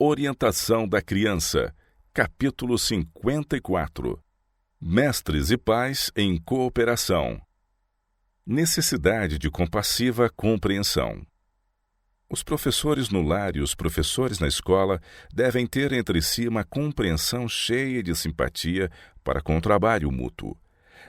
Orientação da criança, capítulo 54. Mestres e pais em cooperação. Necessidade de compassiva compreensão. Os professores no lar e os professores na escola devem ter entre si uma compreensão cheia de simpatia para com o trabalho mútuo.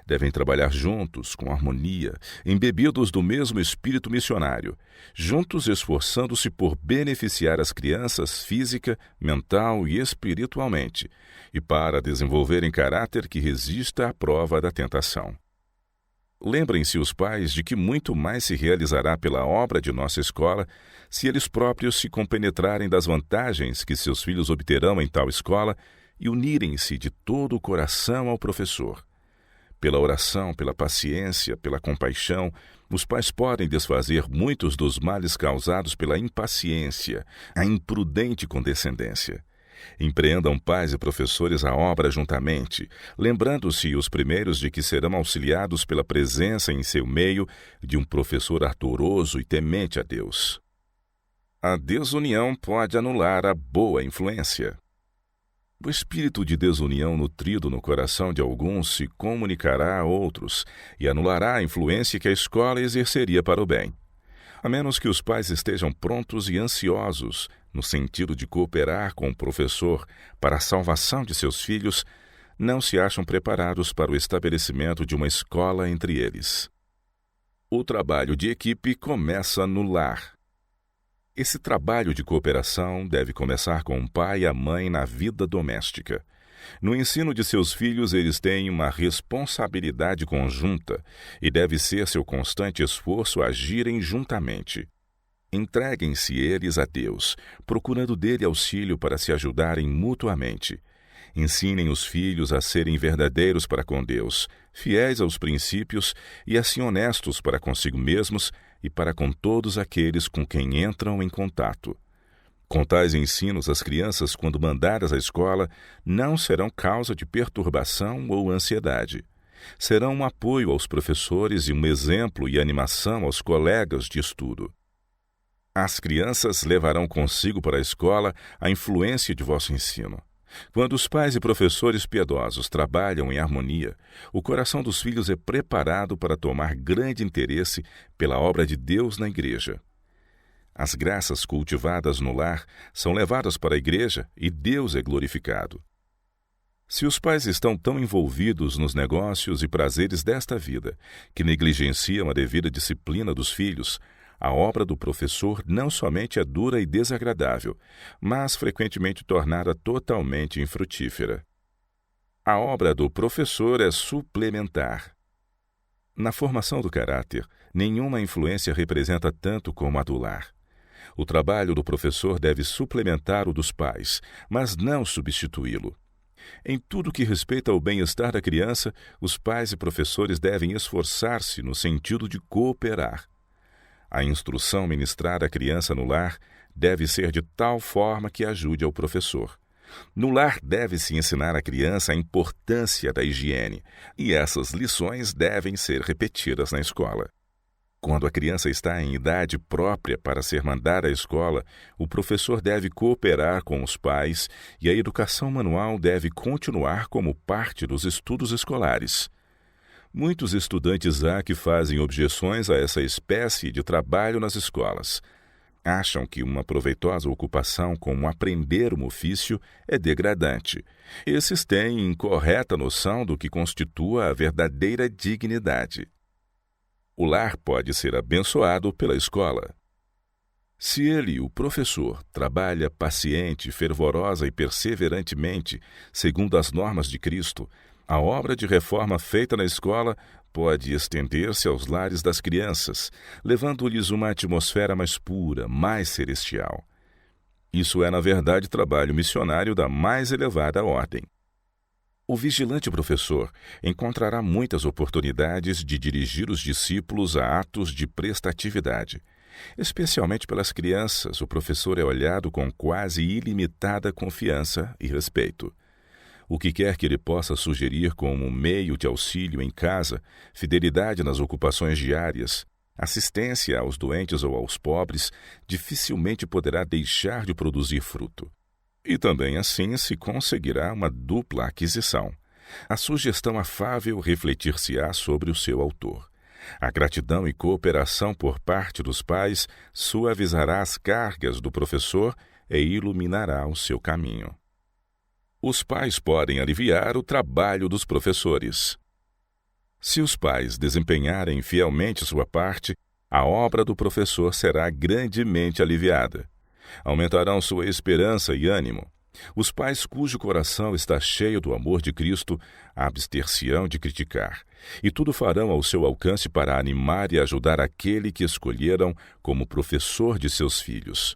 Devem trabalhar juntos, com harmonia, embebidos do mesmo espírito missionário, juntos esforçando-se por beneficiar as crianças física, mental e espiritualmente, e para desenvolverem caráter que resista à prova da tentação. Lembrem-se os pais de que muito mais se realizará pela obra de nossa escola se eles próprios se compenetrarem das vantagens que seus filhos obterão em tal escola e unirem-se de todo o coração ao professor. Pela oração, pela paciência, pela compaixão, os pais podem desfazer muitos dos males causados pela impaciência, a imprudente condescendência. Empreendam pais e professores a obra juntamente, lembrando-se os primeiros de que serão auxiliados pela presença em seu meio de um professor ardoroso e temente a Deus. A desunião pode anular a boa influência. O espírito de desunião nutrido no coração de alguns se comunicará a outros e anulará a influência que a escola exerceria para o bem. A menos que os pais estejam prontos e ansiosos, no sentido de cooperar com o professor para a salvação de seus filhos, não se acham preparados para o estabelecimento de uma escola entre eles. O trabalho de equipe começa no lar. Esse trabalho de cooperação deve começar com o pai e a mãe na vida doméstica. No ensino de seus filhos, eles têm uma responsabilidade conjunta e deve ser seu constante esforço agirem juntamente. Entreguem-se eles a Deus, procurando dele auxílio para se ajudarem mutuamente. Ensinem os filhos a serem verdadeiros para com Deus, fiéis aos princípios e assim honestos para consigo mesmos e para com todos aqueles com quem entram em contato. Com tais ensinos, as crianças, quando mandadas à escola, não serão causa de perturbação ou ansiedade. Serão um apoio aos professores e um exemplo e animação aos colegas de estudo. As crianças levarão consigo para a escola a influência de vosso ensino. Quando os pais e professores piedosos trabalham em harmonia, o coração dos filhos é preparado para tomar grande interesse pela obra de Deus na igreja. As graças cultivadas no lar são levadas para a igreja e Deus é glorificado. Se os pais estão tão envolvidos nos negócios e prazeres desta vida que negligenciam a devida disciplina dos filhos, a obra do professor não somente é dura e desagradável, mas frequentemente tornada totalmente infrutífera. A obra do professor é suplementar. Na formação do caráter, nenhuma influência representa tanto como a do lar. O trabalho do professor deve suplementar o dos pais, mas não substituí-lo. Em tudo que respeita ao bem-estar da criança, os pais e professores devem esforçar-se no sentido de cooperar. A instrução ministrada à criança no lar deve ser de tal forma que ajude ao professor. No lar deve-se ensinar à criança a importância da higiene, e essas lições devem ser repetidas na escola. Quando a criança está em idade própria para ser mandada à escola, o professor deve cooperar com os pais e a educação manual deve continuar como parte dos estudos escolares. Muitos estudantes há que fazem objeções a essa espécie de trabalho nas escolas. Acham que uma proveitosa ocupação como aprender um ofício é degradante. Esses têm incorreta noção do que constitua a verdadeira dignidade. O lar pode ser abençoado pela escola. Se ele, o professor, trabalha paciente, fervorosa e perseverantemente, segundo as normas de Cristo, a obra de reforma feita na escola pode estender-se aos lares das crianças, levando-lhes uma atmosfera mais pura, mais celestial. Isso é, na verdade, trabalho missionário da mais elevada ordem. O vigilante professor encontrará muitas oportunidades de dirigir os discípulos a atos de prestatividade. Especialmente pelas crianças, o professor é olhado com quase ilimitada confiança e respeito. O que quer que ele possa sugerir como meio de auxílio em casa, fidelidade nas ocupações diárias, assistência aos doentes ou aos pobres, dificilmente poderá deixar de produzir fruto. E também assim se conseguirá uma dupla aquisição. A sugestão afável refletir-se-á sobre o seu autor. A gratidão e cooperação por parte dos pais suavizará as cargas do professor e iluminará o seu caminho. Os pais podem aliviar o trabalho dos professores. Se os pais desempenharem fielmente sua parte, a obra do professor será grandemente aliviada. Aumentarão sua esperança e ânimo. Os pais cujo coração está cheio do amor de Cristo abster-se-ão de criticar, e tudo farão ao seu alcance para animar e ajudar aquele que escolheram como professor de seus filhos.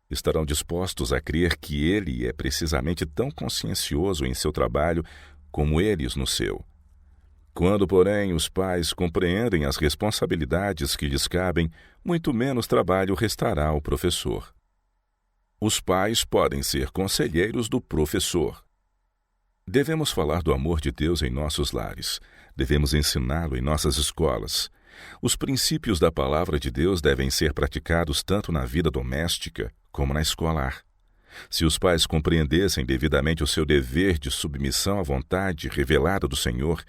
Estarão dispostos a crer que ele é precisamente tão consciencioso em seu trabalho como eles no seu. Quando, porém, os pais compreendem as responsabilidades que lhes cabem, muito menos trabalho restará ao professor. Os pais podem ser conselheiros do professor. Devemos falar do amor de Deus em nossos lares. Devemos ensiná-lo em nossas escolas. Os princípios da palavra de Deus devem ser praticados tanto na vida doméstica como na escolar. Se os pais compreendessem devidamente o seu dever de submissão à vontade revelada do Senhor,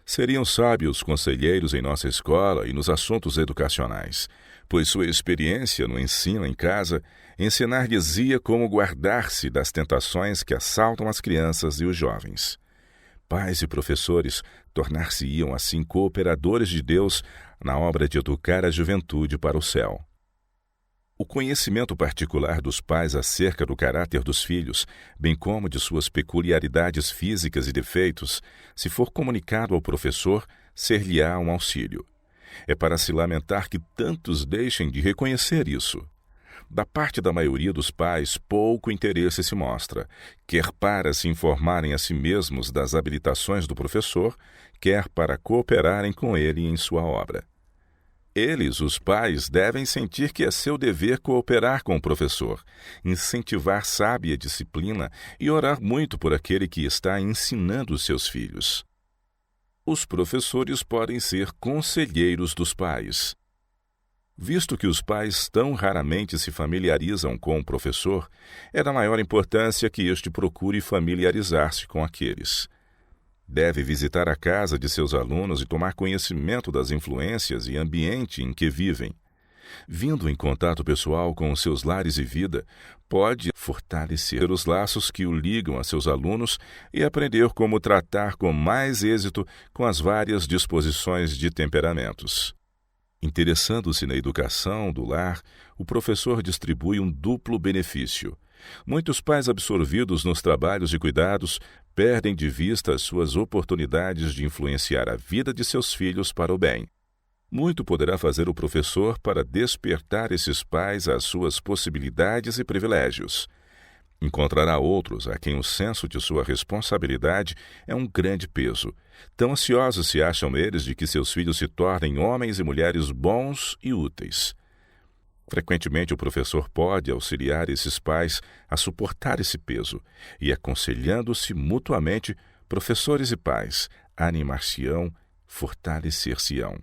seriam sábios conselheiros em nossa escola e nos assuntos educacionais, pois sua experiência no ensino em casa ensinar-lhes-ia como guardar-se das tentações que assaltam as crianças e os jovens. Pais e professores tornar-se-iam assim cooperadores de Deus na obra de educar a juventude para o céu. O conhecimento particular dos pais acerca do caráter dos filhos, bem como de suas peculiaridades físicas e defeitos, se for comunicado ao professor, ser-lhe-á um auxílio. É para se lamentar que tantos deixem de reconhecer isso. Da parte da maioria dos pais, pouco interesse se mostra, quer para se informarem a si mesmos das habilitações do professor, quer para cooperarem com ele em sua obra. Eles, os pais, devem sentir que é seu dever cooperar com o professor, incentivar sábia disciplina e orar muito por aquele que está ensinando os seus filhos. Os professores podem ser conselheiros dos pais. Visto que os pais tão raramente se familiarizam com o professor, é da maior importância que este procure familiarizar-se com aqueles. Deve visitar a casa de seus alunos e tomar conhecimento das influências e ambiente em que vivem. Vindo em contato pessoal com os seus lares e vida, pode fortalecer os laços que o ligam a seus alunos e aprender como tratar com mais êxito com as várias disposições de temperamentos. Interessando-se na educação do lar, o professor distribui um duplo benefício. Muitos pais absorvidos nos trabalhos de cuidados perdem de vista as suas oportunidades de influenciar a vida de seus filhos para o bem. Muito poderá fazer o professor para despertar esses pais às suas possibilidades e privilégios. Encontrará outros a quem o senso de sua responsabilidade é um grande peso. Tão ansiosos se acham eles de que seus filhos se tornem homens e mulheres bons e úteis. Frequentemente o professor pode auxiliar esses pais a suportar esse peso e, aconselhando-se mutuamente, professores e pais animar-se-ão, fortalecer-se-ão.